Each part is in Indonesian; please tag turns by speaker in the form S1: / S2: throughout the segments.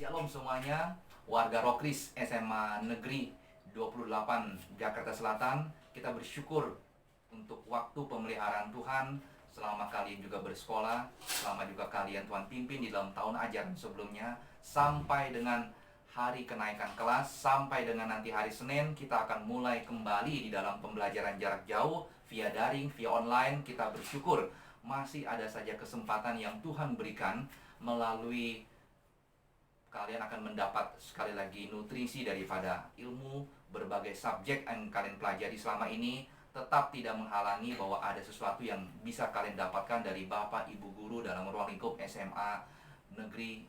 S1: Shalom semuanya, warga Rokris SMA Negeri 28 Jakarta Selatan. Kita bersyukur untuk waktu pemeliharaan Tuhan selama kalian juga bersekolah, selama juga kalian Tuhan pimpin di dalam tahun ajaran sebelumnya, sampai dengan hari kenaikan kelas, sampai dengan nanti hari Senin kita akan mulai kembali di dalam pembelajaran jarak jauh via daring, via online. Kita bersyukur masih ada saja kesempatan yang Tuhan berikan melalui kalian akan mendapat sekali lagi nutrisi daripada ilmu berbagai subjek yang kalian pelajari selama ini, tetap tidak menghalangi bahwa ada sesuatu yang bisa kalian dapatkan dari Bapak Ibu guru dalam ruang lingkup SMA Negeri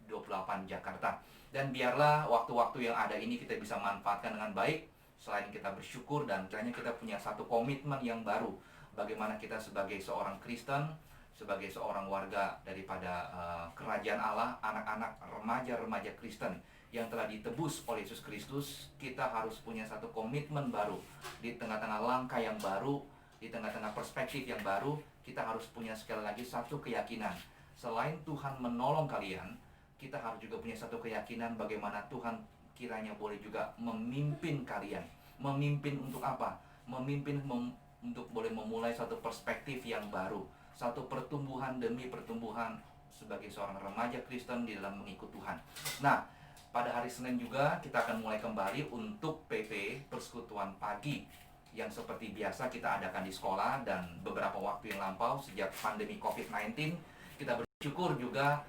S1: 28 Jakarta. Dan biarlah waktu-waktu yang ada ini kita bisa manfaatkan dengan baik. Selain kita bersyukur dan kiranya kita punya satu komitmen yang baru, bagaimana kita sebagai seorang Kristen, sebagai seorang warga daripada kerajaan Allah, anak-anak remaja-remaja Kristen yang telah ditebus oleh Yesus Kristus, kita harus punya satu komitmen baru di tengah-tengah langkah yang baru, di tengah-tengah perspektif yang baru. Kita harus punya sekali lagi satu keyakinan, selain Tuhan menolong kalian, kita harus juga punya satu keyakinan bagaimana Tuhan kiranya boleh juga memimpin kalian. Memimpin untuk apa? Memimpin untuk boleh memulai satu perspektif yang baru, satu pertumbuhan demi pertumbuhan sebagai seorang remaja Kristen di dalam mengikut Tuhan. Nah, pada hari Senin juga kita akan mulai kembali untuk PP Persekutuan Pagi yang seperti biasa kita adakan di sekolah, dan beberapa waktu yang lampau sejak pandemi COVID-19 kita bersyukur juga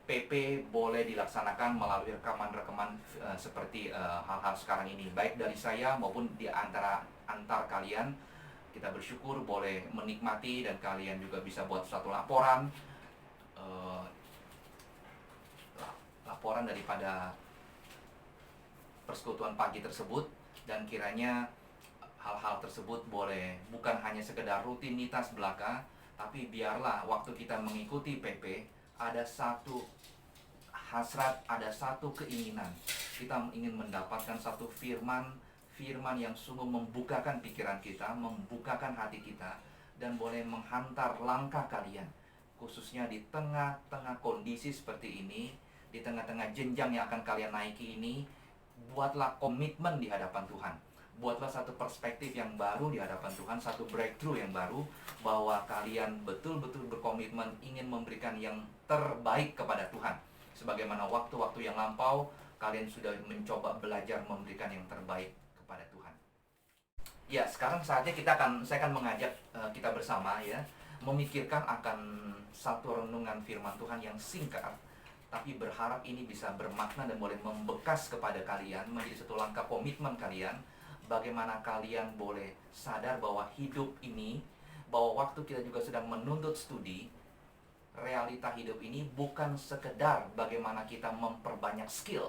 S1: PP boleh dilaksanakan melalui rekaman-rekaman seperti hal-hal sekarang ini, baik dari saya maupun di antar kalian. Kita bersyukur boleh menikmati dan kalian juga bisa buat satu laporan laporan daripada persekutuan pagi tersebut, dan kiranya hal-hal tersebut boleh bukan hanya sekedar rutinitas belaka, tapi biarlah waktu kita mengikuti PP ada satu hasrat, ada satu keinginan. Kita ingin mendapatkan satu firman yang sungguh membukakan pikiran kita, membukakan hati kita, dan boleh menghantar langkah kalian, khususnya di tengah-tengah kondisi seperti ini, di tengah-tengah jenjang yang akan kalian naiki ini. Buatlah komitmen di hadapan Tuhan, buatlah satu perspektif yang baru di hadapan Tuhan, satu breakthrough yang baru, bahwa kalian betul-betul berkomitmen ingin memberikan yang terbaik kepada Tuhan. Sebagaimana waktu-waktu yang lampau kalian sudah mencoba belajar memberikan yang terbaik kepada Tuhan. Ya, sekarang saatnya saya akan mengajak kita bersama ya memikirkan akan satu renungan firman Tuhan yang singkat, tapi berharap ini bisa bermakna dan boleh membekas kepada kalian, menjadi satu langkah komitmen kalian. Bagaimana kalian boleh sadar bahwa hidup ini, bahwa waktu kita juga sedang menuntut studi, realita hidup ini bukan sekedar bagaimana kita memperbanyak skill,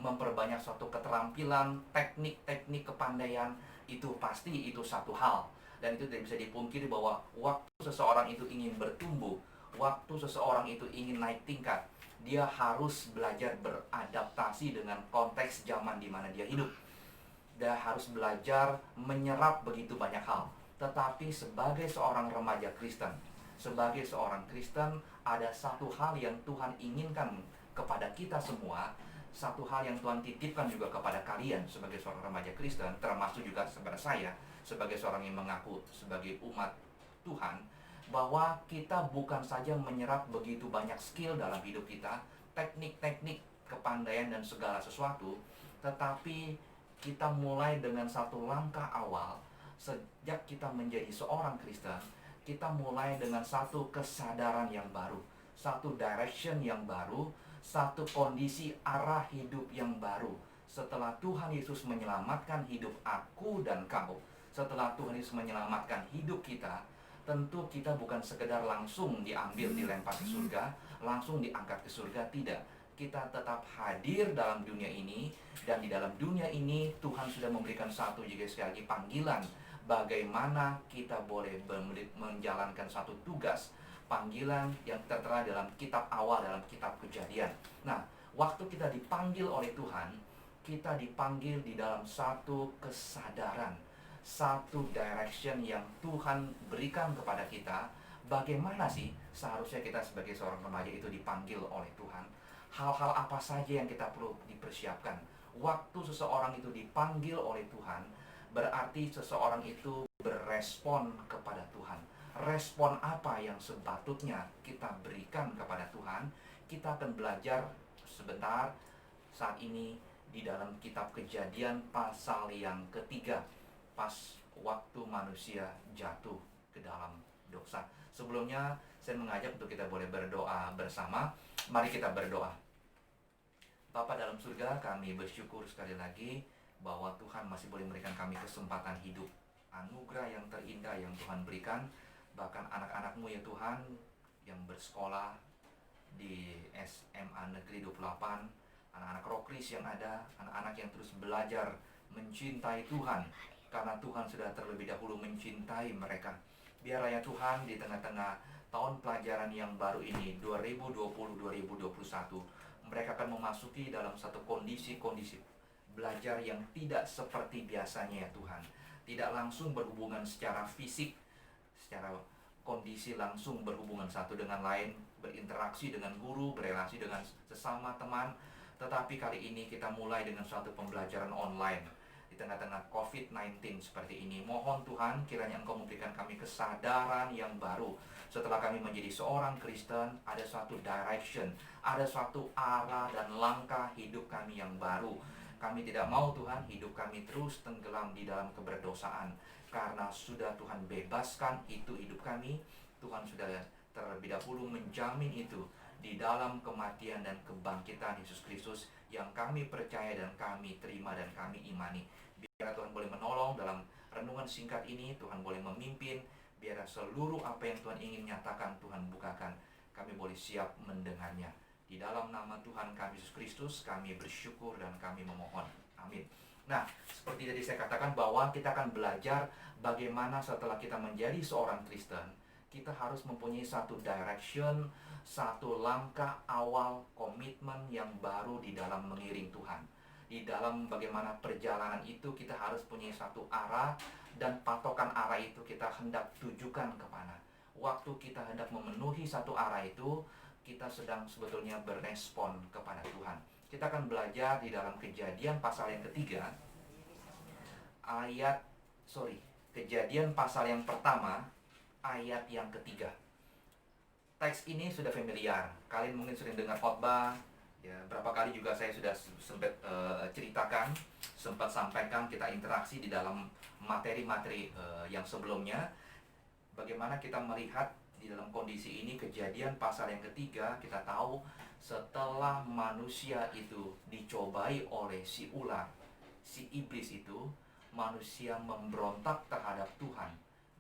S1: memperbanyak suatu keterampilan, teknik-teknik kepandaian. Itu pasti itu satu hal, dan itu tidak bisa dipungkiri bahwa waktu seseorang itu ingin bertumbuh, waktu seseorang itu ingin naik tingkat, dia harus belajar beradaptasi dengan konteks zaman di mana dia hidup. Dia harus belajar menyerap begitu banyak hal. Tetapi sebagai seorang remaja Kristen, sebagai seorang Kristen, ada satu hal yang Tuhan inginkan kepada kita semua, satu hal yang Tuhan titipkan juga kepada kalian sebagai seorang remaja Kristen, termasuk juga kepada saya sebagai seorang yang mengaku sebagai umat Tuhan, bahwa kita bukan saja menyerap begitu banyak skill dalam hidup kita, teknik-teknik kepandaian dan segala sesuatu, tetapi kita mulai dengan satu langkah awal. Sejak kita menjadi seorang Kristen, kita mulai dengan satu kesadaran yang baru, satu direction yang baru, satu kondisi arah hidup yang baru. Setelah Tuhan Yesus menyelamatkan hidup aku dan kamu, setelah Tuhan Yesus menyelamatkan hidup kita, tentu kita bukan sekedar langsung diambil, dilempar ke surga, langsung diangkat ke surga, tidak. Kita tetap hadir dalam dunia ini, dan di dalam dunia ini Tuhan sudah memberikan satu juga sekali lagi panggilan, bagaimana kita boleh menjalankan satu tugas, panggilan yang tertera dalam kitab awal, dalam kitab Kejadian. Nah, waktu kita dipanggil oleh Tuhan, kita dipanggil di dalam satu kesadaran, satu direction yang Tuhan berikan kepada kita. Bagaimana sih seharusnya kita sebagai seorang remaja itu dipanggil oleh Tuhan? Hal-hal apa saja yang kita perlu dipersiapkan? Waktu seseorang itu dipanggil oleh Tuhan, berarti seseorang itu berespon kepada Tuhan. Respon apa yang sepatutnya kita berikan kepada Tuhan? Kita akan belajar sebentar saat ini di dalam kitab Kejadian pasal yang ketiga, pas waktu manusia jatuh ke dalam dosa. Sebelumnya saya mengajak untuk kita boleh berdoa bersama. Mari kita berdoa. Bapa dalam surga, kami bersyukur sekali lagi bahwa Tuhan masih boleh memberikan kami kesempatan hidup. Anugerah yang terindah yang Tuhan berikan. Bahkan anak-anak-Mu ya Tuhan, yang bersekolah di SMA Negeri 28, anak-anak Rokris yang ada, anak-anak yang terus belajar mencintai Tuhan, karena Tuhan sudah terlebih dahulu mencintai mereka. Biarlah ya Tuhan, di tengah-tengah tahun pelajaran yang baru ini, 2020-2021, mereka akan memasuki dalam satu kondisi-kondisi belajar yang tidak seperti biasanya ya Tuhan. Tidak langsung berhubungan secara fisik, secara kondisi langsung berhubungan satu dengan lain, berinteraksi dengan guru, berelasi dengan sesama teman. Tetapi kali ini kita mulai dengan suatu pembelajaran online di tengah-tengah COVID-19 seperti ini. Mohon Tuhan, kiranya Engkau memberikan kami kesadaran yang baru. Setelah kami menjadi seorang Kristen, ada suatu direction, ada suatu arah dan langkah hidup kami yang baru. Kami tidak mau Tuhan, hidup kami terus tenggelam di dalam keberdosaan. Karena sudah Tuhan bebaskan itu hidup kami, Tuhan sudah terlebih dahulu menjamin itu di dalam kematian dan kebangkitan Yesus Kristus yang kami percaya dan kami terima dan kami imani. Biar Tuhan boleh menolong dalam renungan singkat ini, Tuhan boleh memimpin, biar seluruh apa yang Tuhan ingin nyatakan Tuhan bukakan, kami boleh siap mendengarnya. Di dalam nama Tuhan kami Yesus Kristus, kami bersyukur dan kami memohon. Amin. Nah, seperti tadi saya katakan bahwa kita akan belajar bagaimana setelah kita menjadi seorang Kristen, kita harus mempunyai satu direction, satu langkah awal komitmen yang baru di dalam mengiring Tuhan. Di dalam bagaimana perjalanan itu kita harus punya satu arah, dan patokan arah itu kita hendak tujukan kemana. Waktu kita hendak memenuhi satu arah itu, kita sedang sebetulnya berespon kepada Tuhan. Kita akan belajar di dalam Kejadian pasal yang ketiga, Kejadian pasal yang pertama, ayat yang ketiga. Teks ini sudah familiar. Kalian mungkin sering dengar khotbah. Ya, berapa kali juga saya sudah sempat ceritakan, sempat sampaikan, kita interaksi di dalam materi-materi yang sebelumnya. Bagaimana kita melihat di dalam kondisi ini, Kejadian pasal yang ketiga, kita tahu setelah manusia itu dicobai oleh si ular, si iblis itu, manusia memberontak terhadap Tuhan.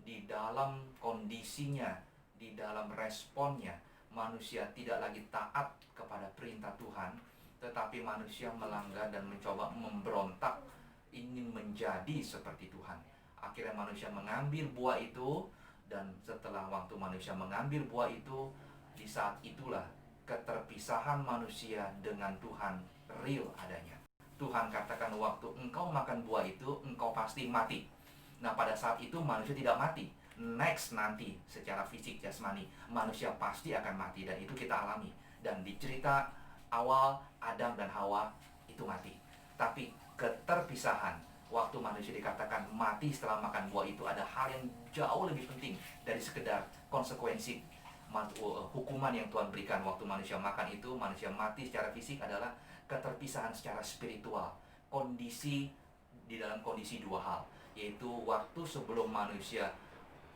S1: Di dalam kondisinya, di dalam responnya, manusia tidak lagi taat kepada perintah Tuhan, tetapi manusia melanggar dan mencoba memberontak, ingin menjadi seperti Tuhan. Akhirnya manusia mengambil buah itu, dan setelah waktu manusia mengambil buah itu, di saat itulah keterpisahan manusia dengan Tuhan real adanya. Tuhan katakan, waktu engkau makan buah itu, engkau pasti mati. Nah, pada saat itu manusia tidak mati. Next, nanti secara fisik jasmani manusia pasti akan mati, dan itu kita alami. Dan di cerita awal, Adam dan Hawa itu mati. Tapi keterpisahan, waktu manusia dikatakan mati setelah makan buah itu, ada hal yang jauh lebih penting dari sekedar konsekuensi hukuman yang Tuhan berikan. Waktu manusia makan itu, manusia mati secara fisik, adalah keterpisahan secara spiritual. Kondisi, di dalam kondisi dua hal, yaitu waktu sebelum manusia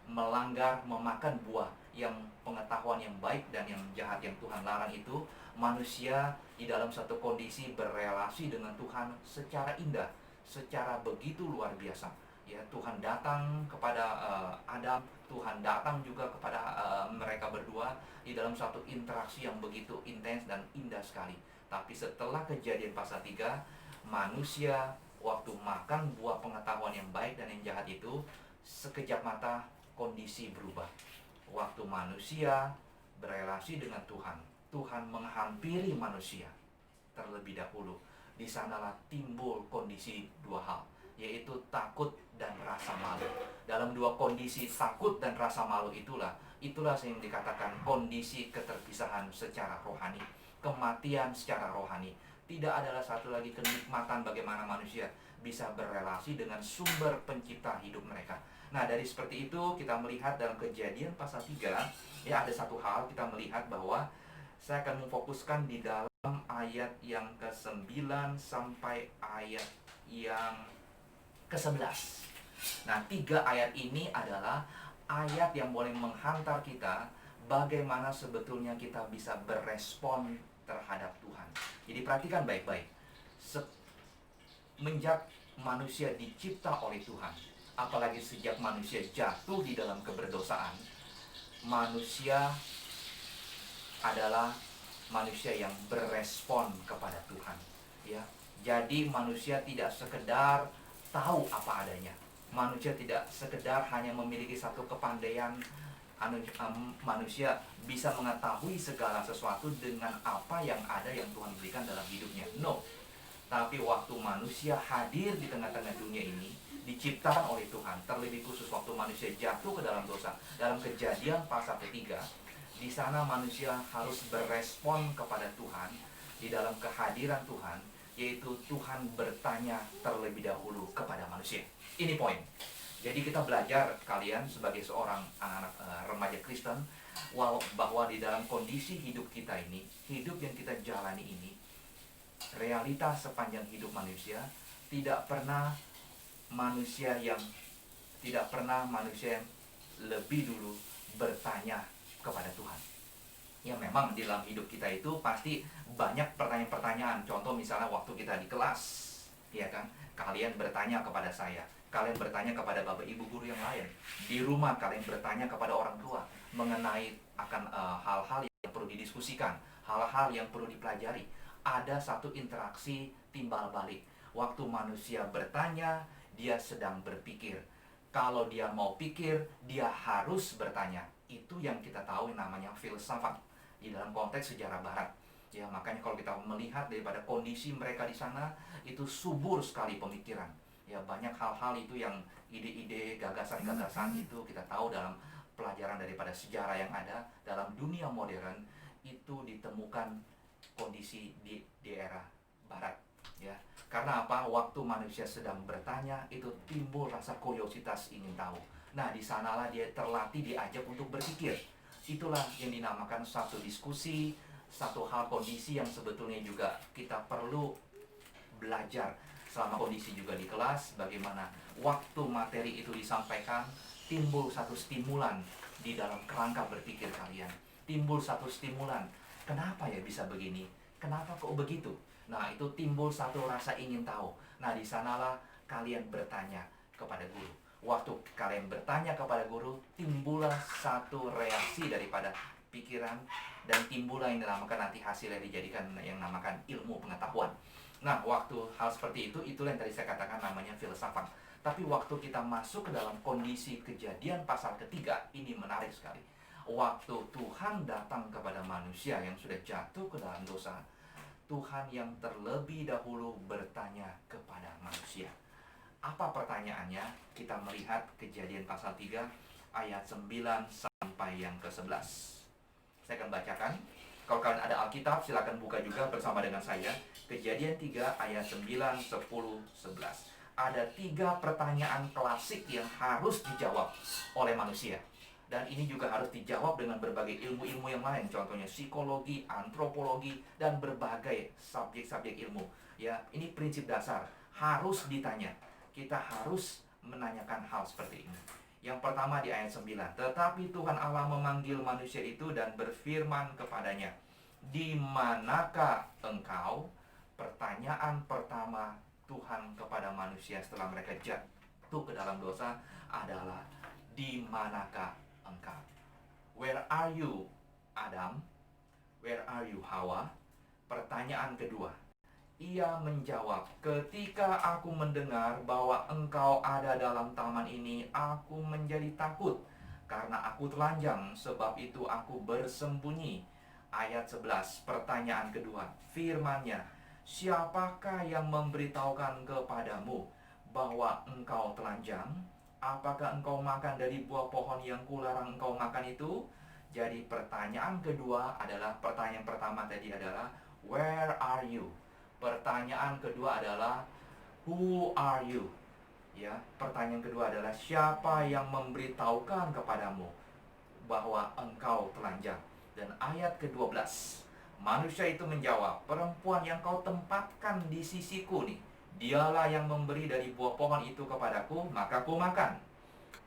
S1: melanggar, memakan buah yang pengetahuan yang baik dan yang jahat yang Tuhan larang itu, manusia di dalam satu kondisi berelasi dengan Tuhan secara indah, secara begitu luar biasa. Ya, Tuhan datang kepada Adam, Tuhan datang juga kepada mereka berdua di dalam satu interaksi yang begitu intens dan indah sekali. Tapi setelah Kejadian pasal 3, manusia waktu makan buah pengetahuan yang baik dan yang jahat itu, sekejap mata kondisi berubah. Waktu manusia berelasi dengan Tuhan, Tuhan menghampiri manusia terlebih dahulu. Di sanalah timbul kondisi dua hal, yaitu takut dan rasa malu. Dalam dua kondisi takut dan rasa malu itulah yang dikatakan kondisi keterpisahan secara rohani. kematian secara rohani. Tidak adalah satu lagi kenikmatan bagaimana manusia bisa berelasi dengan sumber pencipta hidup mereka. Nah, dari seperti itu kita melihat dalam Kejadian pasal 3, ya ada satu hal kita melihat bahwa saya akan memfokuskan di dalam ayat yang ke-9 sampai ayat yang ke-11. Nah, 3 ayat ini adalah ayat yang boleh menghantar kita bagaimana sebetulnya kita bisa berespon terhadap Tuhan. Jadi perhatikan baik-baik. Semenjak manusia dicipta oleh Tuhan, apalagi sejak manusia jatuh di dalam keberdosaan, manusia adalah manusia yang berespon kepada Tuhan, ya. Jadi manusia tidak sekedar tahu apa adanya. Manusia tidak sekedar hanya memiliki satu kepandaian. Manusia bisa mengetahui segala sesuatu dengan apa yang ada yang Tuhan berikan dalam hidupnya. No. Tapi waktu manusia hadir di tengah-tengah dunia ini, diciptakan oleh Tuhan, terlebih khusus waktu manusia jatuh ke dalam dosa, dalam Kejadian pasal ketiga, di sana manusia harus berespon kepada Tuhan di dalam kehadiran Tuhan, yaitu Tuhan bertanya terlebih dahulu kepada manusia. Ini poin. Jadi kita belajar, kalian sebagai seorang anak-anak remaja Kristen, bahwa di dalam kondisi hidup kita ini, hidup yang kita jalani ini, realita sepanjang hidup manusia, tidak pernah manusia yang lebih dulu bertanya kepada Tuhan. Ya, memang di dalam hidup kita itu pasti banyak pertanyaan-pertanyaan. Contoh misalnya waktu kita di kelas, ya kan, kalian bertanya kepada saya, kalian bertanya kepada bapak ibu guru yang lain, di rumah kalian bertanya kepada orang tua mengenai akan hal-hal yang perlu didiskusikan, hal-hal yang perlu dipelajari. Ada satu interaksi timbal balik. Waktu manusia bertanya, dia sedang berpikir. Kalau dia mau pikir, dia harus bertanya. Itu yang kita tahu namanya filsafat di dalam konteks sejarah barat. Ya, makanya kalau kita melihat daripada kondisi mereka di sana, itu subur sekali pemikiran. Ya, banyak hal-hal itu yang ide-ide, gagasan-gagasan itu kita tahu dalam pelajaran daripada sejarah yang ada dalam dunia modern, itu ditemukan kondisi di era barat, ya. Karena apa? Waktu manusia sedang bertanya, itu timbul rasa kuriositas ingin tahu. Nah, di sanalah dia terlatih, diajak untuk berpikir. Itulah yang dinamakan satu diskusi, satu hal kondisi yang sebetulnya juga kita perlu belajar selama kondisi juga di kelas, bagaimana waktu materi itu disampaikan, timbul satu stimulan di dalam kerangka berpikir kalian. Timbul satu stimulan, kenapa ya bisa begini? Kenapa kok begitu? Nah, itu timbul satu rasa ingin tahu. Nah, di sanalah kalian bertanya kepada guru. Waktu kalian bertanya kepada guru, timbullah satu reaksi daripada pikiran, dan timbullah yang dinamakan nanti hasilnya dijadikan yang namakan ilmu pengetahuan. Nah, waktu hal seperti itu, itulah yang tadi saya katakan namanya filsafat. Tapi waktu kita masuk ke dalam kondisi Kejadian pasal ketiga, ini menarik sekali. Waktu Tuhan datang kepada manusia yang sudah jatuh ke dalam dosa, Tuhan yang terlebih dahulu bertanya kepada manusia. Apa pertanyaannya? Kita melihat Kejadian pasal 3 ayat 9 sampai yang ke-11. Saya akan bacakan. Kalau kalian ada Alkitab, silakan buka juga bersama dengan saya. Kejadian 3 ayat 9, 10, 11. Ada 3 pertanyaan klasik yang harus dijawab oleh manusia. Dan ini juga harus dijawab dengan berbagai ilmu-ilmu yang lain. Contohnya psikologi, antropologi, dan berbagai subjek-subjek ilmu. Ya, ini prinsip dasar. Harus ditanya. Kita harus menanyakan hal seperti ini. Yang pertama di ayat 9. Tetapi Tuhan Allah memanggil manusia itu dan berfirman kepadanya, "Di manakah engkau?" Pertanyaan pertama Tuhan kepada manusia setelah mereka jatuh ke dalam dosa adalah, "Di manakah engkau?" Where are you, Adam? Where are you, Hawa? Pertanyaan kedua, ia menjawab, "Ketika aku mendengar bahwa engkau ada dalam taman ini, aku menjadi takut, karena aku telanjang, sebab itu aku bersembunyi." Ayat 11, pertanyaan kedua, firman-Nya, "Siapakah yang memberitahukan kepadamu bahwa engkau telanjang? Apakah engkau makan dari buah pohon yang kularang engkau makan itu?" Jadi pertanyaan kedua adalah, pertanyaan pertama tadi adalah where are you? Pertanyaan kedua adalah who are you? Ya, pertanyaan kedua adalah siapa yang memberitahukan kepadamu bahwa engkau telanjang? Dan ayat ke-12, manusia itu menjawab, perempuan yang kau tempatkan di sisiku nih, dialah yang memberi dari buah pohon itu kepadaku, maka ku makan.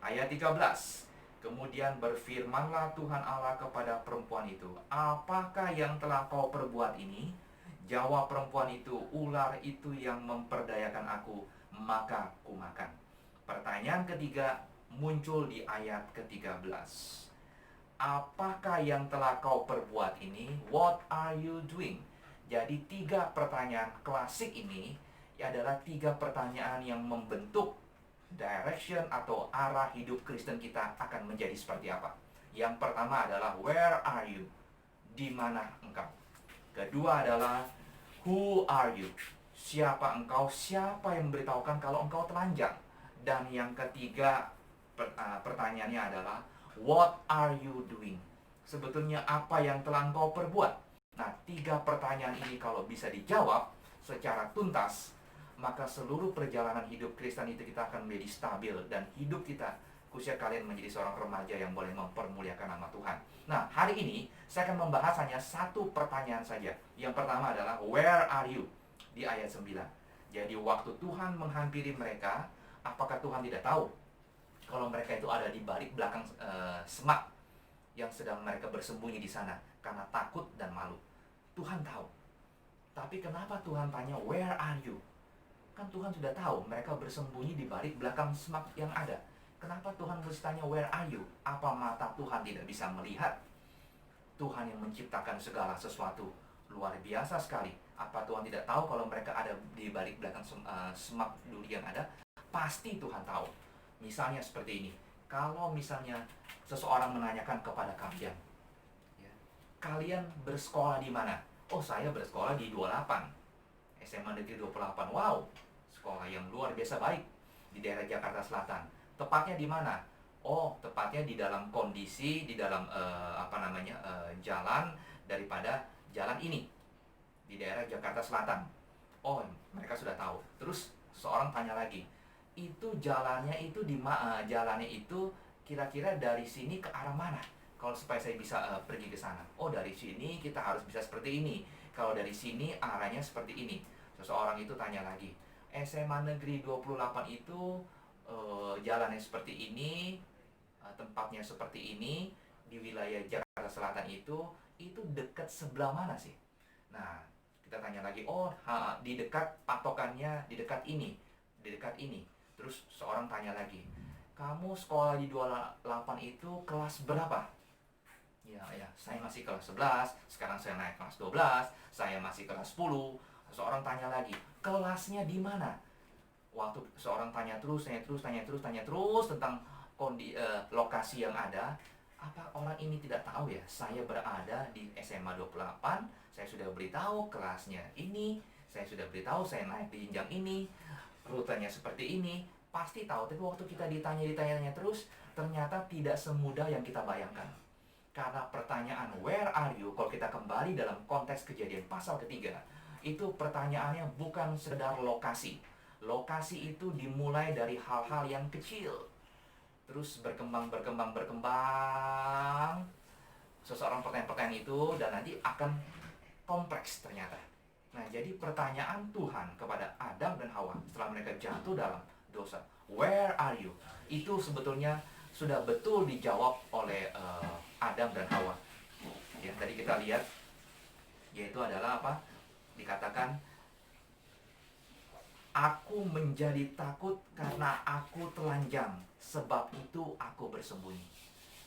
S1: Ayat 13, kemudian berfirmanlah Tuhan Allah kepada perempuan itu, apakah yang telah kau perbuat ini? Jawab perempuan itu, ular itu yang memperdayakan aku, maka ku makan. Pertanyaan ketiga muncul di ayat ke-13. Apakah yang telah kau perbuat ini? What are you doing? Jadi 3 pertanyaan klasik ini adalah 3 pertanyaan yang membentuk direction atau arah hidup Kristen kita akan menjadi seperti apa. Yang pertama adalah where are you? Di mana engkau? Kedua adalah who are you? Siapa engkau? Siapa yang memberitahukan kalau engkau telanjang? Dan yang ketiga pertanyaannya adalah what are you doing? Sebetulnya apa yang telah engkau perbuat? Nah, 3 pertanyaan ini kalau bisa dijawab secara tuntas, maka seluruh perjalanan hidup Kristen itu kita akan menjadi stabil, dan hidup kita, khususnya kalian menjadi seorang remaja yang boleh mempermuliakan nama Tuhan. Nah, hari ini saya akan membahas hanya 1 pertanyaan saja. Yang pertama adalah where are you? Di ayat 9. Jadi waktu Tuhan menghampiri mereka, apakah Tuhan tidak tahu kalau mereka itu ada di balik belakang semak yang sedang mereka bersembunyi di sana karena takut dan malu? Tuhan tahu. Tapi kenapa Tuhan tanya where are you? Kan Tuhan sudah tahu mereka bersembunyi di balik belakang semak yang ada. Kenapa Tuhan mesti tanya where are you? Apa mata Tuhan tidak bisa melihat? Tuhan yang menciptakan segala sesuatu luar biasa sekali. Apa Tuhan tidak tahu kalau mereka ada di balik belakang semak duri yang ada? Pasti Tuhan tahu. Misalnya seperti ini, kalau misalnya seseorang menanyakan kepada kalian, ya, kalian bersekolah di mana? Oh, saya bersekolah di 28, SMA Negeri 28. Wow, sekolah yang luar biasa baik di daerah Jakarta Selatan. Tepatnya di mana? Oh, tepatnya di dalam kondisi, di dalam jalan daripada jalan ini di daerah Jakarta Selatan. Oh, mereka sudah tahu. Terus seorang tanya lagi, itu jalannya itu jalannya itu kira-kira dari sini ke arah mana? Kalau supaya saya bisa pergi ke sana. Oh, dari sini kita harus bisa seperti ini. Kalau dari sini arahnya seperti ini. Seseorang itu tanya lagi, SMA Negeri 28 itu jalannya seperti ini, tempatnya seperti ini, di wilayah Jakarta Selatan itu dekat sebelah mana sih? Nah, kita tanya lagi, oh di dekat patokannya, di dekat ini, di dekat ini. Terus seorang tanya lagi, kamu sekolah di 28 itu kelas berapa? Ya, saya masih kelas 11, sekarang saya naik kelas 12, saya masih kelas 10. Seorang tanya lagi, kelasnya di mana? Waktu seorang tanya terus tentang lokasi yang ada, apa orang ini tidak tahu ya? Saya berada di SMA 28, saya sudah beritahu kelasnya ini, saya sudah beritahu saya naik di jenjang ini, rutenya seperti ini, pasti tahu. Tapi waktu kita ditanya terus, ternyata tidak semudah yang kita bayangkan. Karena pertanyaan where are you, kalau kita kembali dalam konteks Kejadian pasal ketiga, itu pertanyaannya bukan sekedar lokasi. Lokasi itu dimulai dari hal-hal yang kecil, terus berkembang. Seseorang pertanyaan itu, dan nanti akan kompleks ternyata. Nah, jadi pertanyaan Tuhan kepada Adam dan Hawa setelah mereka jatuh dalam dosa, where are you? Itu sebetulnya sudah betul dijawab oleh Adam dan Hawa. Ya, tadi kita lihat, yaitu adalah apa? Dikatakan, aku menjadi takut karena aku telanjang, sebab itu aku bersembunyi.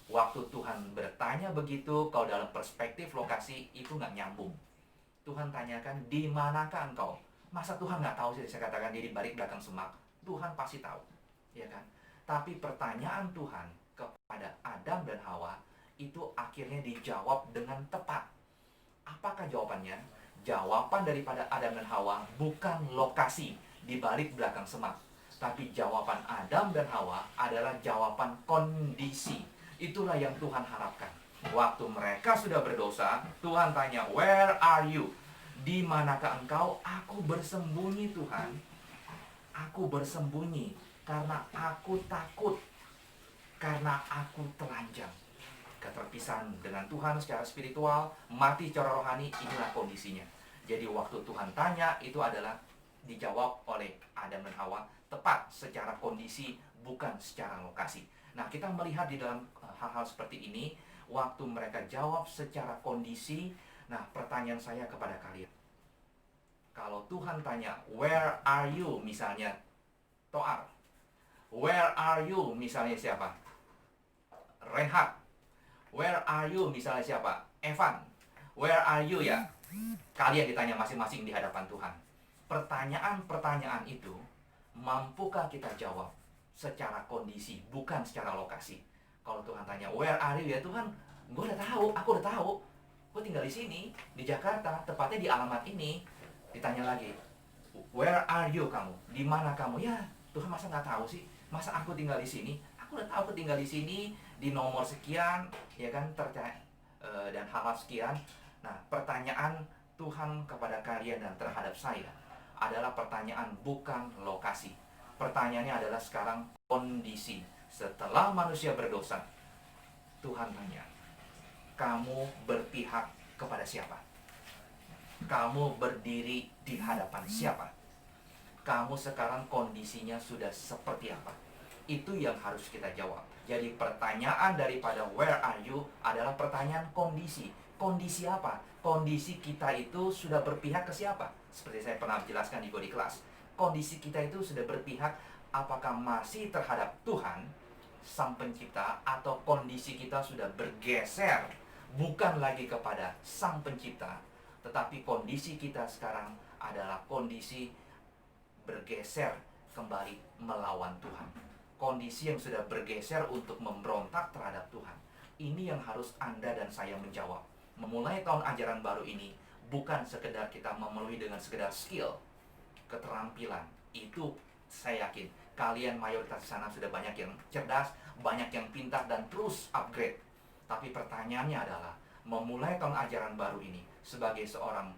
S1: Waktu Tuhan bertanya begitu, kalau dalam perspektif lokasi itu nggak nyambung. Tuhan tanyakan, di manakah engkau? Masa Tuhan nggak tahu sih? Saya katakan dia di balik belakang semak. Tuhan pasti tahu, ya kan? Tapi pertanyaan Tuhan kepada Adam dan Hawa itu akhirnya dijawab dengan tepat. Apakah jawabannya? Jawaban daripada Adam dan Hawa bukan lokasi di balik belakang semak, tapi jawaban Adam dan Hawa adalah jawaban kondisi. Itulah yang Tuhan harapkan. Waktu mereka sudah berdosa, Tuhan tanya, "Where are you?" Di manakah engkau? Aku bersembunyi, Tuhan. Aku bersembunyi karena aku takut, karena aku telanjang. Keterpisahan dengan Tuhan secara spiritual, mati secara rohani, inilah kondisinya. Jadi waktu Tuhan tanya, itu adalah dijawab oleh Adam dan Hawa tepat secara kondisi, bukan secara lokasi. Nah, kita melihat di dalam hal-hal seperti ini, waktu mereka jawab secara kondisi. Nah, pertanyaan saya kepada kalian, kalau Tuhan tanya, "Where are you?" misalnya Toar, "Where are you?" misalnya siapa? Reinhard. "Where are you?" misalnya siapa? Evan. "Where are you?" ya. Kalian ditanya masing-masing di hadapan Tuhan. Pertanyaan-pertanyaan itu, mampukah kita jawab secara kondisi, bukan secara lokasi? Kalau Tuhan tanya, "Where are you?" ya Tuhan, gue udah tahu, aku udah tahu. Gue tinggal di sini, di Jakarta, tepatnya di alamat ini. Ditanya lagi, "Where are you?" kamu? Di mana kamu? Ya, Tuhan masa nggak tahu sih? Masa aku tinggal di sini? Aku udah tahu aku tinggal di sini, di nomor sekian, ya kan, dan hal-hal sekian. Nah, pertanyaan Tuhan kepada kalian dan terhadap saya adalah pertanyaan bukan lokasi. Pertanyaannya adalah sekarang kondisi. Setelah manusia berdosa, Tuhan tanya, kamu berpihak kepada siapa? Kamu berdiri di hadapan siapa? Kamu sekarang kondisinya sudah seperti apa? Itu yang harus kita jawab. Jadi pertanyaan daripada where are you adalah pertanyaan kondisi. Kondisi apa? Kondisi kita itu sudah berpihak ke siapa? Seperti saya pernah jelaskan di Body Class. Kondisi kita itu sudah berpihak apakah masih terhadap Tuhan, Sang Pencipta, atau kondisi kita sudah bergeser bukan lagi kepada Sang Pencipta, tetapi kondisi kita sekarang adalah kondisi bergeser kembali melawan Tuhan. Kondisi yang sudah bergeser untuk memberontak terhadap Tuhan. Ini yang harus Anda dan saya menjawab. Memulai tahun ajaran baru ini bukan sekedar kita memenuhi dengan sekedar skill, keterampilan. Itu saya yakin kalian mayoritas sana sudah banyak yang cerdas, banyak yang pintar dan terus upgrade. Tapi pertanyaannya adalah, memulai tahun ajaran baru ini sebagai seorang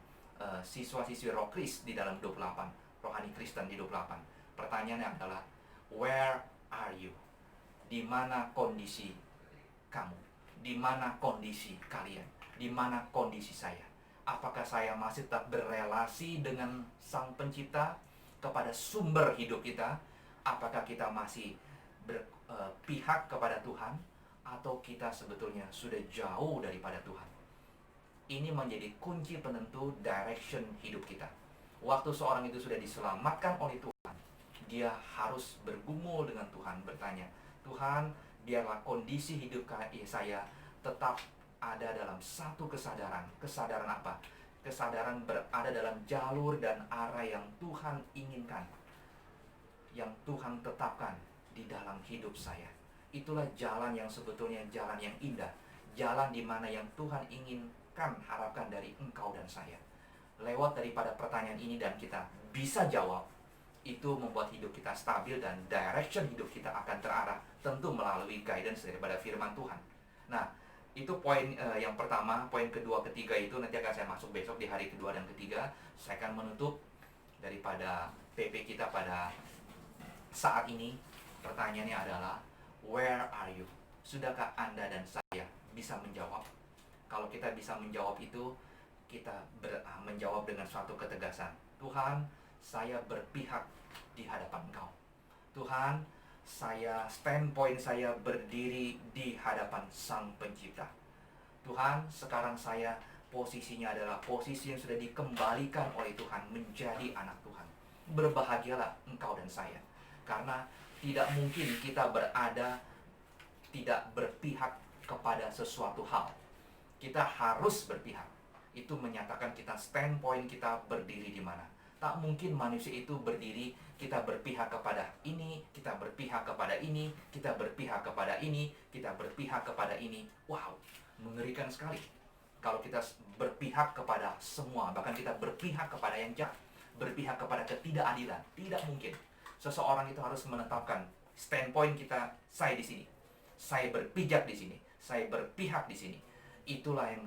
S1: siswa-siswi Roh Kris di dalam 28, Rohani Kristen di 28. Pertanyaannya adalah, where are you? Di mana kondisi kamu? Di mana kondisi kalian? Di mana kondisi saya? Apakah saya masih tetap berelasi dengan Sang Pencipta, kepada sumber hidup kita? Apakah kita masih berpihak kepada Tuhan? Atau kita sebetulnya sudah jauh daripada Tuhan? Ini menjadi kunci penentu direction hidup kita. Waktu seorang itu sudah diselamatkan oleh Tuhan, dia harus bergumul dengan Tuhan, bertanya, "Tuhan, biarlah kondisi hidup saya tetap ada dalam satu kesadaran." Kesadaran apa? Kesadaran berada dalam jalur dan arah yang Tuhan inginkan, yang Tuhan tetapkan di dalam hidup saya. Itulah jalan yang sebetulnya jalan yang indah, jalan di mana yang Tuhan inginkan, harapkan dari engkau dan saya. Lewat daripada pertanyaan ini dan kita bisa jawab, itu membuat hidup kita stabil dan direction hidup kita akan terarah, tentu melalui guidance daripada firman Tuhan. Nah, itu poin yang pertama. Poin kedua, ketiga itu nanti akan saya masuk besok di hari kedua dan ketiga. Saya akan menutup daripada PP kita pada saat ini. Pertanyaannya adalah, where are you? Sudahkah Anda dan saya bisa menjawab? Kalau kita bisa menjawab itu, kita menjawab dengan suatu ketegasan. Tuhan, saya berpihak di hadapan Engkau. Tuhan, standpoint saya berdiri di hadapan Sang Pencipta. Tuhan, sekarang saya posisinya adalah posisi yang sudah dikembalikan oleh Tuhan menjadi anak Tuhan. Berbahagialah engkau dan saya, karena tidak mungkin kita berada tidak berpihak kepada sesuatu hal. Kita harus berpihak. Itu menyatakan kita standpoint kita berdiri di mana. Tak mungkin manusia itu berdiri, kita berpihak kepada ini, kita berpihak kepada ini, kita berpihak kepada ini, kita berpihak kepada ini. Wow, mengerikan sekali. Kalau kita berpihak kepada semua, bahkan kita berpihak kepada yang jahat, berpihak kepada ketidakadilan, tidak mungkin. Seseorang itu harus menetapkan standpoint kita, saya di sini, saya berpijak di sini, saya berpihak di sini. Itulah yang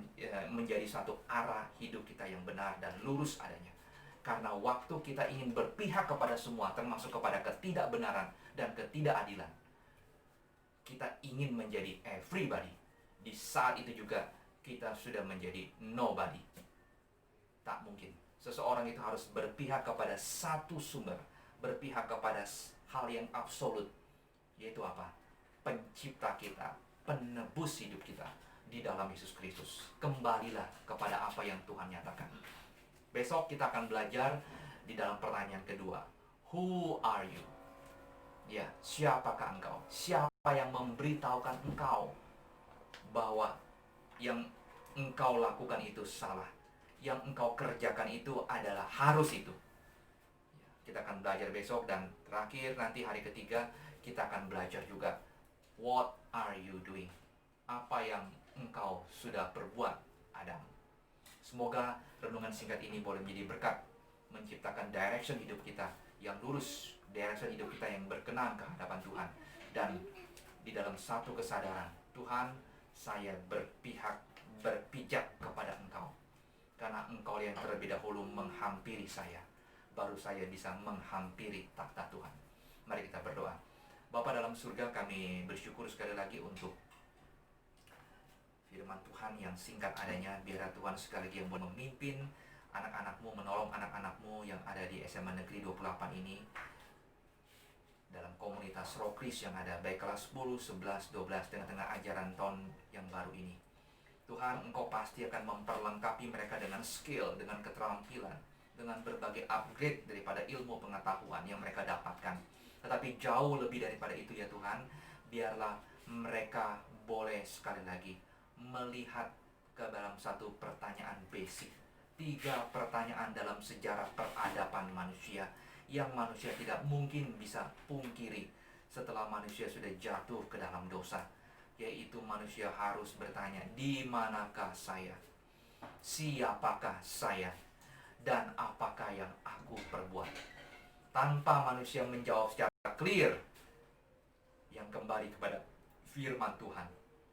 S1: menjadi satu arah hidup kita yang benar dan lurus adanya. Karena waktu kita ingin berpihak kepada semua, termasuk kepada ketidakbenaran dan ketidakadilan, kita ingin menjadi everybody. Di saat itu juga kita sudah menjadi nobody. Tak mungkin. Seseorang itu harus berpihak kepada satu sumber, berpihak kepada hal yang absolut, yaitu apa? Pencipta kita, penebus hidup kita di dalam Yesus Kristus. Kembalilah kepada apa yang Tuhan nyatakan. Besok kita akan belajar di dalam pertanyaan kedua. Who are you? Ya, siapakah engkau? Siapa yang memberitahukan engkau bahwa yang engkau lakukan itu salah, yang engkau kerjakan itu adalah harus itu? Kita akan belajar besok, dan terakhir nanti hari ketiga kita akan belajar juga what are you doing? Apa yang engkau sudah perbuat, Adam? Semoga renungan singkat ini boleh menjadi berkat, menciptakan direction hidup kita yang lurus, direction hidup kita yang berkenan ke hadapan Tuhan. Dan di dalam satu kesadaran, Tuhan, saya berpijak kepada Engkau, karena Engkau yang terlebih dahulu menghampiri saya, baru saya bisa menghampiri takhta Tuhan. Mari kita berdoa. Bapa dalam surga, kami bersyukur sekali lagi untuk firman Tuhan yang singkat adanya. Biarlah Tuhan sekali lagi yang memimpin anak-anak-Mu, menolong anak-anak-Mu yang ada di SMA Negeri 28 ini, dalam komunitas Rokris yang ada, baik kelas 10, 11, 12, tengah-tengah ajaran tahun yang baru ini. Tuhan, Engkau pasti akan memperlengkapi mereka dengan skill, dengan keterampilan, dengan berbagai upgrade daripada ilmu pengetahuan yang mereka dapatkan. Tetapi jauh lebih daripada itu ya Tuhan, biarlah mereka boleh sekali lagi melihat ke dalam satu pertanyaan basic, 3 pertanyaan dalam sejarah peradaban manusia yang manusia tidak mungkin bisa pungkiri setelah manusia sudah jatuh ke dalam dosa, yaitu manusia harus bertanya, di manakah saya? Siapakah saya? Dan apakah yang aku perbuat? Tanpa manusia menjawab secara clear, yang kembali kepada firman Tuhan,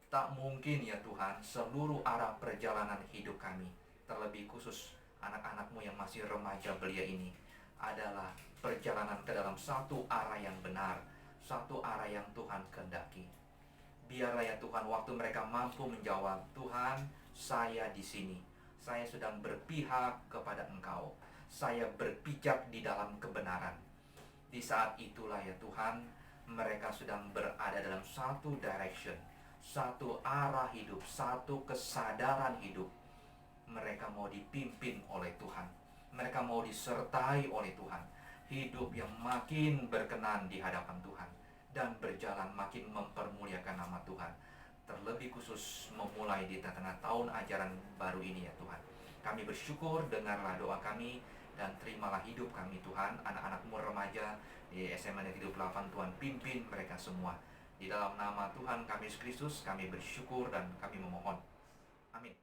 S1: tak mungkin ya Tuhan seluruh arah perjalanan hidup kami, terlebih khusus anak-anak-Mu yang masih remaja belia ini, adalah perjalanan ke dalam satu arah yang benar, satu arah yang Tuhan kehendaki. Biarlah ya Tuhan, waktu mereka mampu menjawab, Tuhan, saya di sini, saya sedang berpihak kepada Engkau, saya berpijak di dalam kebenaran. Di saat itulah ya Tuhan, mereka sedang berada dalam satu direction, satu arah hidup, satu kesadaran hidup. Mereka mau dipimpin oleh Tuhan, mereka mau disertai oleh Tuhan, hidup yang makin berkenan di hadapan Tuhan, dan berjalan makin mempermuliakan nama Tuhan. Terlebih khusus memulai di tengah tahun ajaran baru ini ya Tuhan. Kami bersyukur, dengarlah doa kami, dan terimalah hidup kami Tuhan. Anak-anak-Mu remaja di SMA Negeri 28, Tuhan pimpin mereka semua. Di dalam nama Tuhan kami Yesus Kristus kami bersyukur dan kami memohon. Amin.